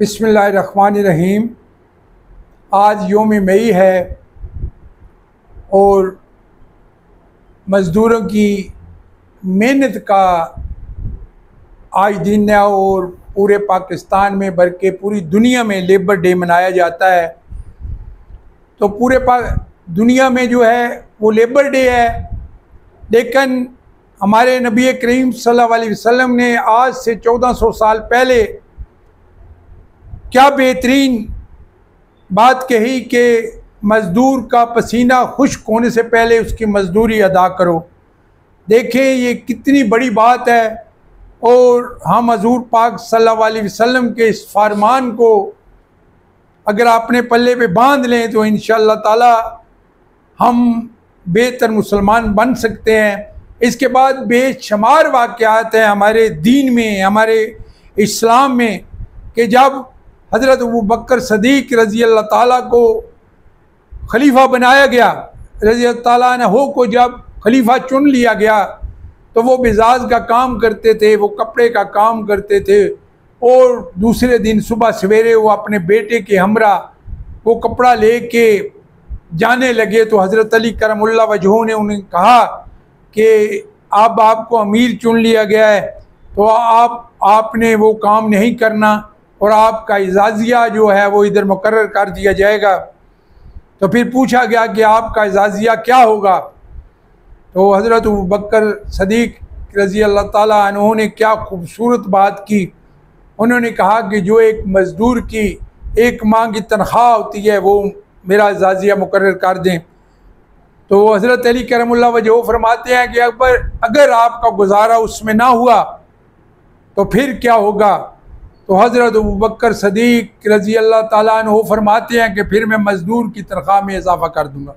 बिस्मिल्लाहिर्रहमानिर्रहीम। आज यौम मई है और मज़दूरों की मेहनत का आज दिन है और पूरे पाकिस्तान में बल्कि पूरी दुनिया में लेबर डे मनाया जाता है। तो पूरे दुनिया में जो है वो लेबर डे है, लेकिन हमारे नबी करीम सल्लल्लाहु अलैहि वसल्लम ने आज से 1400 साल पहले क्या बेहतरीन बात कही कि मज़दूर का पसीना खुश्क होने से पहले उसकी मज़दूरी अदा करो। देखें ये कितनी बड़ी बात है और हम हज़ूर पाक सल्लल्लाहु अलैहि वसल्लम के इस फरमान को अगर अपने पल्ले पे बांध लें तो इंशाअल्लाह ताला हम बेहतर मुसलमान बन सकते हैं। इसके बाद बेशुमार वाक़यात हैं हमारे दीन में, हमारे इस्लाम में, कि जब हज़रत अबू बकर सदीक रज़ी अल्लाह ताला को खलीफा बनाया गया, रज़ी अल्लाह ताला अन्हु को जब खलीफा चुन लिया गया तो वो मिजाज का काम करते थे, वो कपड़े का काम करते थे और दूसरे दिन सुबह सवेरे वो अपने बेटे के हमरा वो कपड़ा लेके जाने लगे। तो हज़रत अली करमुल्लाह वजहू ने उन्हें कहा कि अब आपको अमीर चुन लिया गया है तो आपने वो काम नहीं करना और आपका इजाज़िया जो है वो इधर मुकर्रर कर दिया जाएगा। तो फिर पूछा गया कि आपका इजाज़िया क्या होगा, तो हज़रत अबू बकर सदीक रज़ी अल्लाह ताला अन्हु ने क्या खूबसूरत बात की। उन्होंने कहा कि जो एक मज़दूर की एक माह की तनख्वाह होती है वो मेरा इजाज़िया मुकर्रर कर दें। तो हज़रत अली करमुल्लाह वजह फरमाते हैं कि अगर आपका गुजारा उसमें ना हुआ तो फिर क्या होगा। तो हज़रत अबू बकर सदीक रज़ी अल्लाह ताला अन्हु फरमाते हैं कि फिर मैं मज़दूर की तनख्वाह में इजाफ़ा कर दूँगा।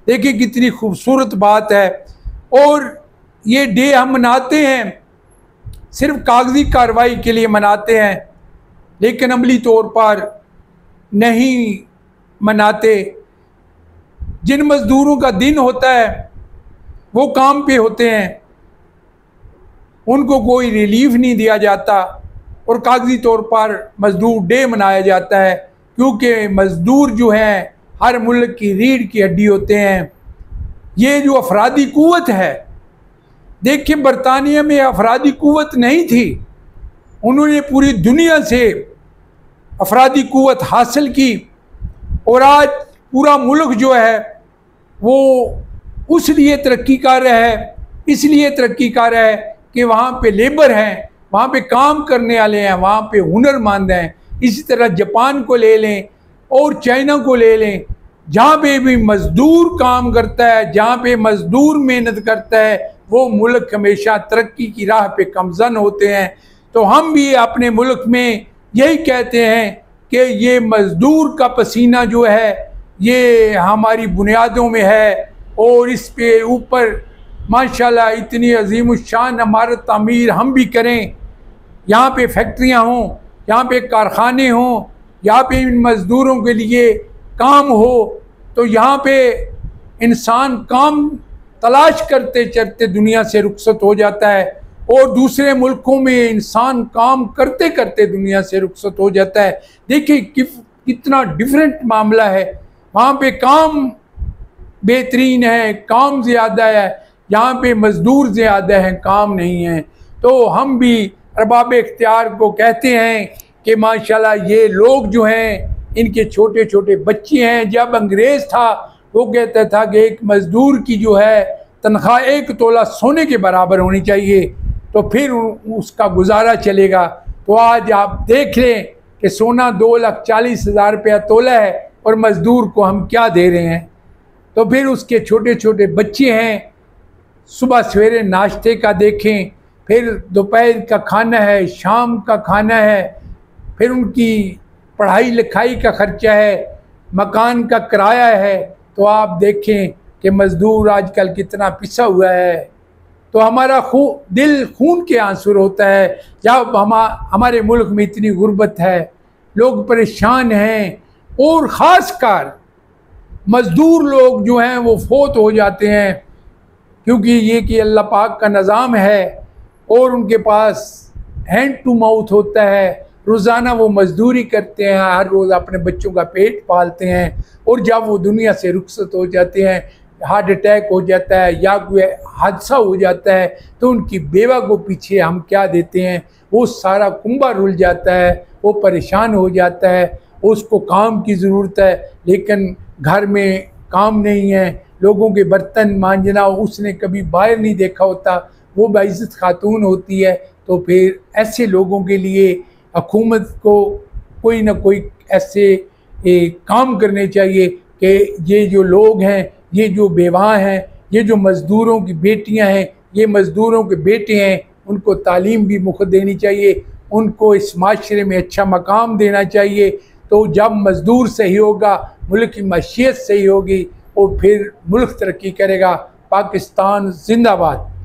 देखिए कितनी खूबसूरत बात है। और ये डे हम मनाते हैं सिर्फ कागज़ी कार्रवाई के लिए मनाते हैं, लेकिन अमली तौर पर नहीं मनाते। जिन मज़दूरों का दिन होता है वो काम पे होते हैं, उनको कोई रिलीफ नहीं दिया जाता और कागज़ी तौर पर मज़दूर डे मनाया जाता है, क्योंकि मज़दूर जो हैं हर मुल्क की रीढ़ की हड्डी होते हैं। ये जो अफरादी क़ुव्वत है, देखिए बरतानिया में अफरादी क़ुव्वत नहीं थी, उन्होंने पूरी दुनिया से अफरादी क़ुव्वत हासिल की और आज पूरा मुल्क जो है वो उस लिए तरक्की कर रहा है, इसलिए तरक्की कर रहा है कि वहाँ पे लेबर हैं, वहाँ पे काम करने वाले हैं, वहाँ पे हुनरमंद हैं। इसी तरह जापान को ले लें और चाइना को ले लें, जहाँ पे भी मज़दूर काम करता है, जहाँ पे मज़दूर मेहनत करता है, वो मुल्क हमेशा तरक्की की राह पे गमज़न होते हैं। तो हम भी अपने मुल्क में यही कहते हैं कि ये मज़दूर का पसीना जो है ये हमारी बुनियादों में है और इस पे ऊपर माशाल्लाह इतनी अज़ीमुश्शान इमारत तामीर हम भी करें। यहाँ पे फैक्ट्रियाँ हों, यहाँ पे कारखाने हों, यहाँ पे इन मज़दूरों के लिए काम हो, तो यहाँ पे इंसान काम तलाश करते चलते दुनिया से रुखसत हो जाता है और दूसरे मुल्कों में इंसान काम करते करते दुनिया से रुखसत हो जाता है। देखिए कितना डिफरेंट मामला है। वहाँ पे काम बेहतरीन है, काम ज़्यादा है, यहाँ पे मज़दूर ज़्यादा हैं, काम नहीं है। तो हम भी अरबाब इख्तियार को कहते हैं कि माशाल्लाह ये लोग जो हैं इनके छोटे छोटे बच्चे हैं। जब अंग्रेज़ था वो कहता था कि एक मज़दूर की जो है तनख्वाह 1 तोला सोने के बराबर होनी चाहिए तो फिर उसका गुजारा चलेगा। तो आज आप देख लें कि सोना 2,40,000 रुपया तोला है और मज़दूर को हम क्या दे रहे हैं। तो फिर उसके छोटे छोटे बच्चे हैं, सुबह सवेरे नाश्ते का देखें, फिर दोपहर का खाना है, शाम का खाना है, फिर उनकी पढ़ाई लिखाई का ख़र्चा है, मकान का किराया है। तो आप देखें कि मज़दूर आजकल कितना पिसा हुआ है। तो हमारा दिल खून के आंसू होता है जब हमारे मुल्क में इतनी गुर्बत है, लोग परेशान हैं और ख़ासकर मज़दूर लोग जो हैं वो फोत हो जाते हैं, क्योंकि ये कि अल्लाह पाक का निज़ाम है और उनके पास हैंड टू माउथ होता है, रोज़ाना वो मजदूरी करते हैं, हर रोज़ अपने बच्चों का पेट पालते हैं, और जब वो दुनिया से रुखसत हो जाते हैं, हार्ट अटैक हो जाता है या कोई हादसा हो जाता है, तो उनकी बेवा को पीछे हम क्या देते हैं, वो सारा कुंबा रुल जाता है, वो परेशान हो जाता है, उसको काम की ज़रूरत है लेकिन घर में काम नहीं है, लोगों के बर्तन मांजना उसने कभी बाहर नहीं देखा होता, वो बाइज़्ज़त खातून होती है। तो फिर ऐसे लोगों के लिए हुकूमत को कोई ना कोई ऐसे काम करने चाहिए कि ये जो लोग हैं, ये जो बेवाएँ हैं, ये जो मज़दूरों की बेटियां हैं, ये मज़दूरों के बेटे हैं, उनको तालीम भी मुफ्त देनी चाहिए, उनको इस माशरे में अच्छा मकाम देना चाहिए। तो जब मज़दूर सही होगा, मुल्क की मईशत सही होगी और फिर मुल्क तरक्की करेगा। पाकिस्तान जिंदाबाद।